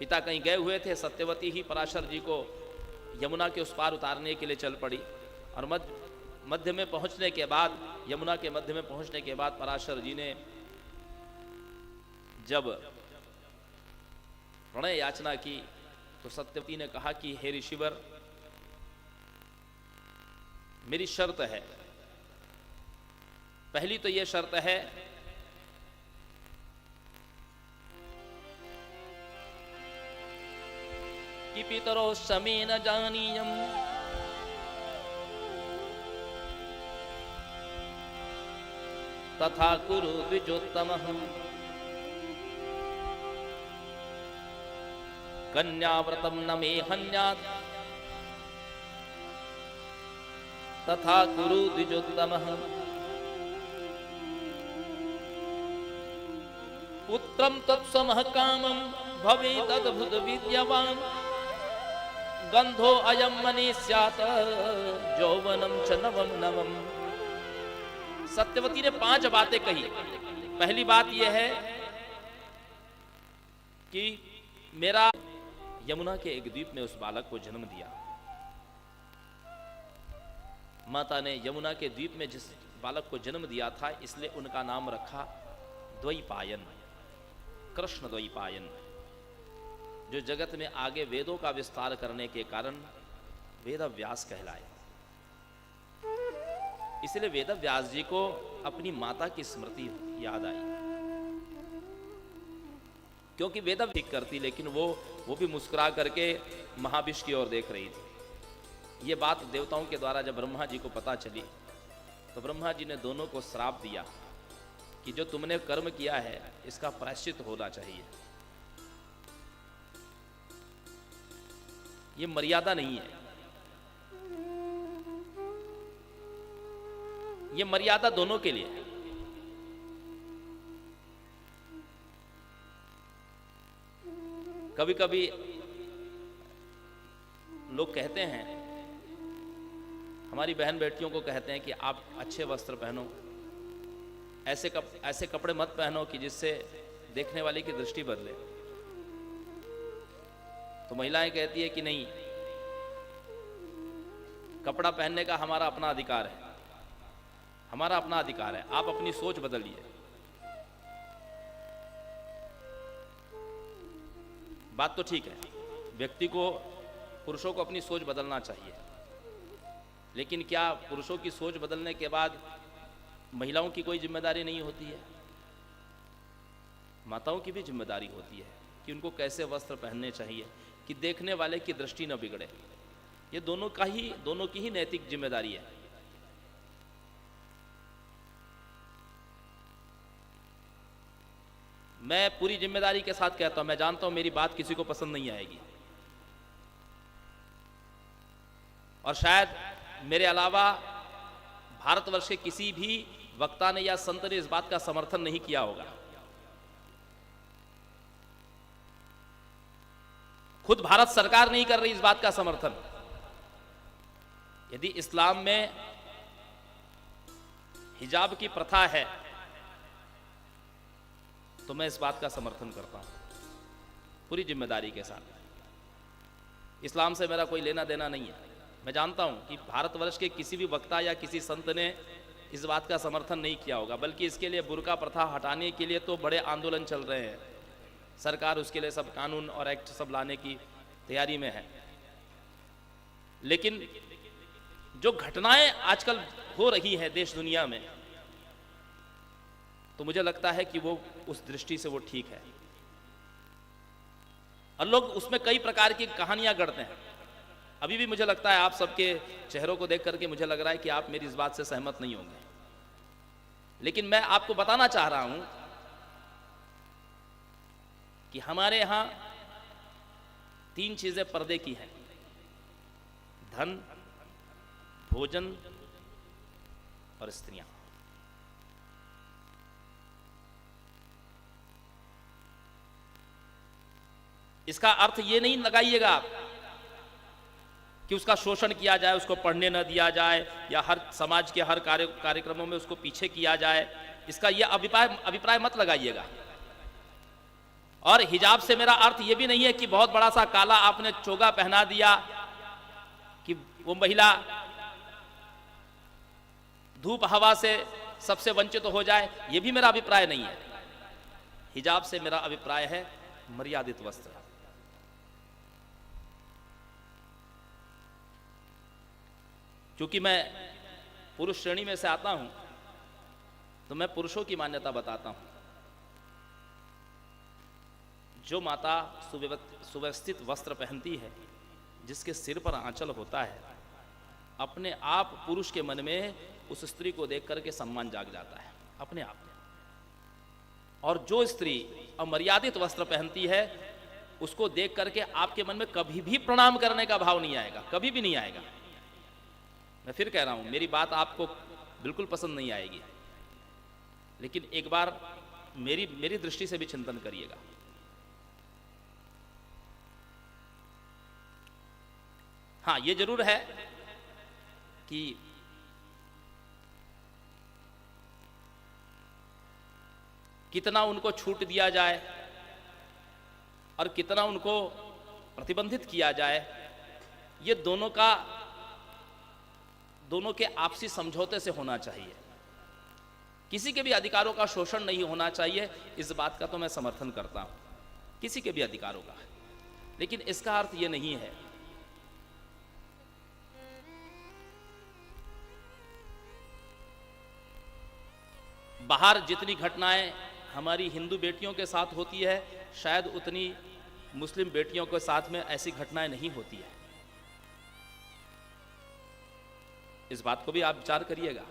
पिता कहीं गए हुए थे, सत्यवती ही पराशर जी को यमुना के उस पार उतारने के लिए चल पड़ी। और मध्य में पहुंचने के बाद, यमुना के मध्य में पहुंचने के बाद पराशर जी ने जब प्रणय याचना की तो सत्यवती ने कहा कि हे ऋषिवर, मेरी शर्त है, पहली तो यह शर्त है कि पितरो समे न जानीयम तथा कुरु द्विजोत्तमः कन्याव्रतम न मे हन्यात् तथा कुरु द्विजोत्तमः पुत्रं तत्समः कामं भवेदद्भुत विद्यवान् गंधो अयम मने स्यात् यौवनम च नवम नवम। सत्यवती ने 5 बातें कही। पहली बात यह है कि मेरा यमुना के एक द्वीप में उस बालक को जन्म दिया। माता ने यमुना के द्वीप में जिस बालक को जन्म दिया था, इसलिए उनका नाम रखा द्वैपायन, कृष्ण द्वैपायन, जो जगत में आगे वेदों का विस्तार करने के कारण वेदव्यास कहलाए। इसलिए वेदव्यास जी को अपनी माता की स्मृति याद आई, क्योंकि वेद ठीक करती, लेकिन वो भी मुस्कुरा करके महाविष्णु की ओर देख रही थी। ये बात देवताओं के द्वारा जब ब्रह्मा जी को पता चली तो ब्रह्मा जी ने दोनों को श्राप दिया कि जो तुमने कर्म किया है इसका प्रायश्चित होना चाहिए। ये मर्यादा नहीं है, ये मर्यादा दोनों के लिए है। कभी कभी लोग कहते हैं, हमारी बहन बेटियों को कहते हैं कि आप अच्छे वस्त्र पहनो, ऐसे कपड़े मत पहनो कि जिससे देखने वाले की दृष्टि बदले। तो महिलाएं कहती है कि नहीं, कपड़ा पहनने का हमारा अपना अधिकार है, हमारा अपना अधिकार है, आप अपनी सोच बदलिए। बात तो ठीक है, व्यक्ति को, पुरुषों को अपनी सोच बदलना चाहिए, लेकिन क्या पुरुषों की सोच बदलने के बाद महिलाओं की कोई जिम्मेदारी नहीं होती है? माताओं की भी जिम्मेदारी होती है कि उनको कैसे वस्त्र पहनने चाहिए कि देखने वाले की दृष्टि न बिगड़े। ये दोनों की ही नैतिक जिम्मेदारी है। मैं पूरी जिम्मेदारी के साथ कहता हूं, मैं जानता हूं मेरी बात किसी को पसंद नहीं आएगी, और शायद मेरे अलावा भारतवर्ष के किसी भी वक्ता ने या संत ने इस बात का समर्थन नहीं किया होगा। खुद भारत सरकार नहीं कर रही इस बात का समर्थन। यदि इस्लाम में हिजाब की प्रथा है तो मैं इस बात का समर्थन करता हूं पूरी जिम्मेदारी के साथ। इस्लाम से मेरा कोई लेना देना नहीं है। मैं जानता हूं कि भारतवर्ष के किसी भी वक्ता या किसी संत ने इस बात का समर्थन नहीं किया होगा, बल्कि इसके लिए बुर्का प्रथा हटाने के लिए तो बड़े आंदोलन चल रहे हैं। सरकार उसके लिए सब कानून और एक्ट सब लाने की तैयारी में है। लेकिन जो घटनाएं आजकल हो रही है देश दुनिया में, तो मुझे लगता है कि वो उस दृष्टि से वो ठीक है, और लोग उसमें कई प्रकार की कहानियां गढ़ते हैं। अभी भी मुझे लगता है आप सबके चेहरों को देख करके मुझे लग रहा है कि आप मेरी इस बात से सहमत नहीं होंगे, लेकिन मैं आपको बताना चाह रहा हूं कि हमारे यहां 3 चीजें पर्दे की हैं: धन, भोजन और स्त्रियां। इसका अर्थ ये नहीं लगाइएगा आप कि उसका शोषण किया जाए, उसको पढ़ने न दिया जाए, या हर समाज के हर कार्यक्रमों में उसको पीछे किया जाए। इसका यह अभिप्राय मत लगाइएगा। और हिजाब से मेरा अर्थ ये भी नहीं है कि बहुत बड़ा सा काला आपने चोगा पहना दिया कि वो महिला धूप हवा से सबसे वंचित हो जाए, ये भी मेरा अभिप्राय नहीं है। हिजाब से मेरा अभिप्राय है मर्यादित वस्त्र। क्योंकि मैं पुरुष श्रेणी में से आता हूं तो मैं पुरुषों की मान्यता बताता हूं। जो माता सुव्यवस्थित वस्त्र पहनती है, जिसके सिर पर आंचल होता है, अपने आप पुरुष के मन में उस स्त्री को देख करके सम्मान जाग जाता है अपने आप में। और जो स्त्री अमर्यादित वस्त्र पहनती है, उसको देख करके आपके मन में कभी भी प्रणाम करने का भाव नहीं आएगा, कभी भी नहीं आएगा। मैं फिर कह रहा हूं, मेरी बात आपको बिल्कुल पसंद नहीं आएगी, लेकिन एक बार मेरी दृष्टि से भी चिंतन करिएगा। हाँ, ये जरूर है कि कितना उनको छूट दिया जाए और कितना उनको प्रतिबंधित किया जाए, ये दोनों के आपसी समझौते से होना चाहिए। किसी के भी अधिकारों का शोषण नहीं होना चाहिए, इस बात का तो मैं समर्थन करता हूं, किसी के भी अधिकारों का। लेकिन इसका अर्थ ये नहीं है बाहर जितनी घटनाएं हमारी हिंदू बेटियों के साथ होती है, शायद उतनी मुस्लिम बेटियों के साथ में ऐसी घटनाएं नहीं होती है। इस बात को भी आप विचार करिएगा,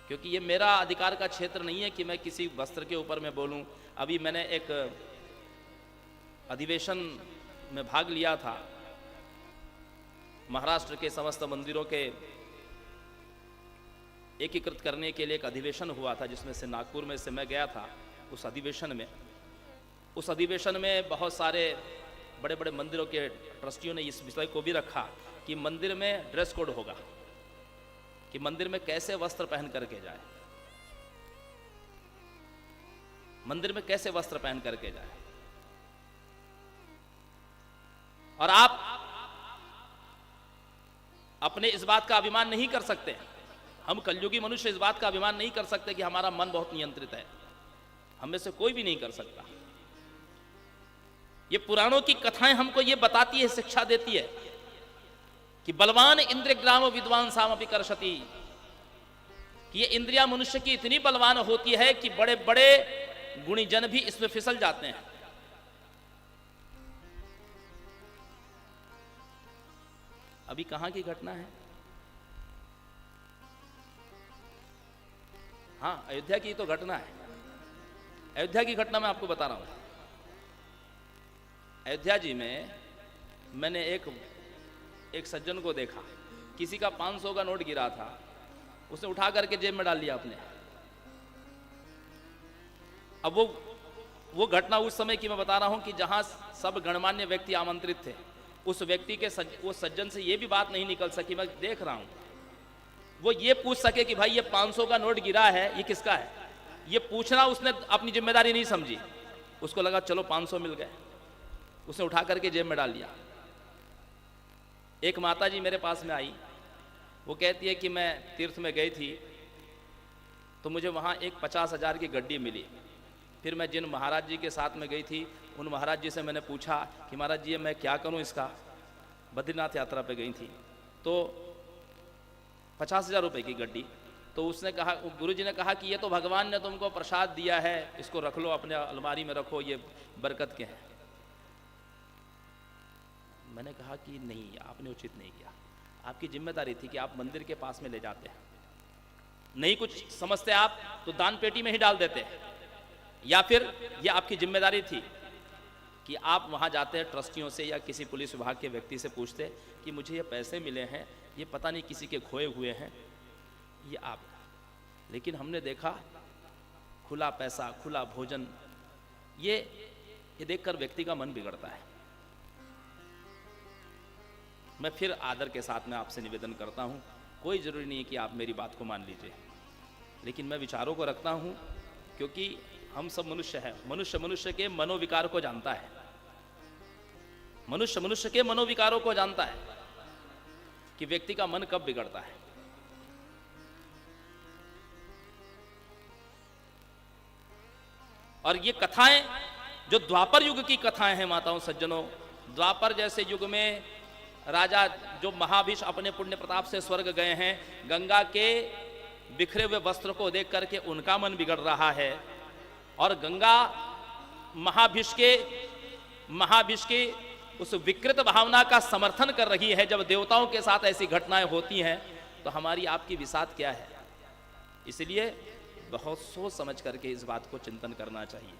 क्योंकि ये मेरा अधिकार का क्षेत्र नहीं है कि मैं किसी वस्त्र के ऊपर में बोलूं। अभी मैंने एक अधिवेशन में भाग लिया था, महाराष्ट्र के समस्त मंदिरों के एकीकृत करने के लिए एक अधिवेशन हुआ था, जिसमें से नागपुर में से मैं गया था। उस अधिवेशन में बहुत सारे बड़े बड़े मंदिरों के ट्रस्टियों ने इस विषय को भी रखा कि मंदिर में ड्रेस कोड होगा, कि मंदिर में कैसे वस्त्र पहन करके जाए, मंदिर में कैसे वस्त्र पहन करके जाए। और आप अपने इस बात का अभिमान नहीं कर सकते, हम कलयुगी मनुष्य इस बात का अभिमान नहीं कर सकते कि हमारा मन बहुत नियंत्रित है। हम में से कोई भी नहीं कर सकता। ये पुराणों की कथाएं हमको ये बताती है, शिक्षा देती है कि बलवान इंद्रियग्राम विद्वान सामपि कर्षति, कि ये इंद्रिया मनुष्य की इतनी बलवान होती है कि बड़े बड़े गुणीजन भी इसमें फिसल जाते हैं। अभी कहां की घटना है? हाँ, अयोध्या की तो घटना है। अयोध्या की घटना मैं आपको बता रहा हूं। अयोध्या जी में मैंने एक सज्जन को देखा, किसी का 500 का नोट गिरा था, उसने उठा करके जेब में डाल लिया अपने। अब वो घटना उस समय की मैं बता रहा हूं कि जहां सब गणमान्य व्यक्ति आमंत्रित थे। उस व्यक्ति के वो सज्जन से ये भी बात नहीं निकल सकी, मैं देख रहा हूं, वो ये पूछ सके कि भाई ये 500 का नोट गिरा है, ये किसका है। ये पूछना उसने अपनी जिम्मेदारी नहीं समझी। उसको लगा चलो 500 मिल गए, उसने उठा करके जेब में डाल लिया। एक माता जी मेरे पास में आई, वो कहती है कि मैं तीर्थ में गई थी तो मुझे वहाँ एक 50,000 की गड्डी मिली। फिर मैं जिन महाराज जी के साथ में गई थी, उन महाराज जी से मैंने पूछा कि महाराज जी मैं क्या करूँ इसका। बद्रीनाथ यात्रा पे गई थी तो 50,000 रुपये की गड्डी। तो उसने कहा, गुरु जी ने कहा कि ये तो भगवान ने तुमको प्रसाद दिया है, इसको रख लो, अपने अलमारी में रखो, ये बरकत के हैं। मैंने कहा कि नहीं, आपने उचित नहीं किया। आपकी जिम्मेदारी थी कि आप मंदिर के पास में ले जाते हैं, नहीं कुछ समझते आप तो दान पेटी में ही डाल देते हैं, या फिर ये आपकी जिम्मेदारी थी कि आप वहाँ जाते हैं ट्रस्टियों से या किसी पुलिस विभाग के व्यक्ति से पूछते कि मुझे ये पैसे मिले हैं, ये पता नहीं किसी के खोए हुए हैं, ये आप। लेकिन हमने देखा खुला पैसा, खुला भोजन, ये देखकर व्यक्ति का मन बिगड़ता है। मैं फिर आदर के साथ में आपसे निवेदन करता हूँ, कोई ज़रूरी नहीं है कि आप मेरी बात को मान लीजिए, लेकिन मैं विचारों को रखता हूँ, क्योंकि हम सब मनुष्य हैं। मनुष्य मनुष्य के मनोविकार को जानता है, मनुष्य मनुष्य के मनोविकारों को जानता है कि व्यक्ति का मन कब बिगड़ता है। और ये कथाएं जो द्वापर युग की कथाएं हैं माताओं सज्जनों, द्वापर जैसे युग में राजा जो महाभीष अपने पुण्य प्रताप से स्वर्ग गए हैं, गंगा के बिखरे हुए वस्त्र को देख करके उनका मन बिगड़ रहा है, और गंगा महाभीष के उस विकृत भावना का समर्थन कर रही है। जब देवताओं के साथ ऐसी घटनाएं होती हैं तो हमारी आपकी विषाद क्या है। इसलिए बहुत सोच समझ करके इस बात को चिंतन करना चाहिए।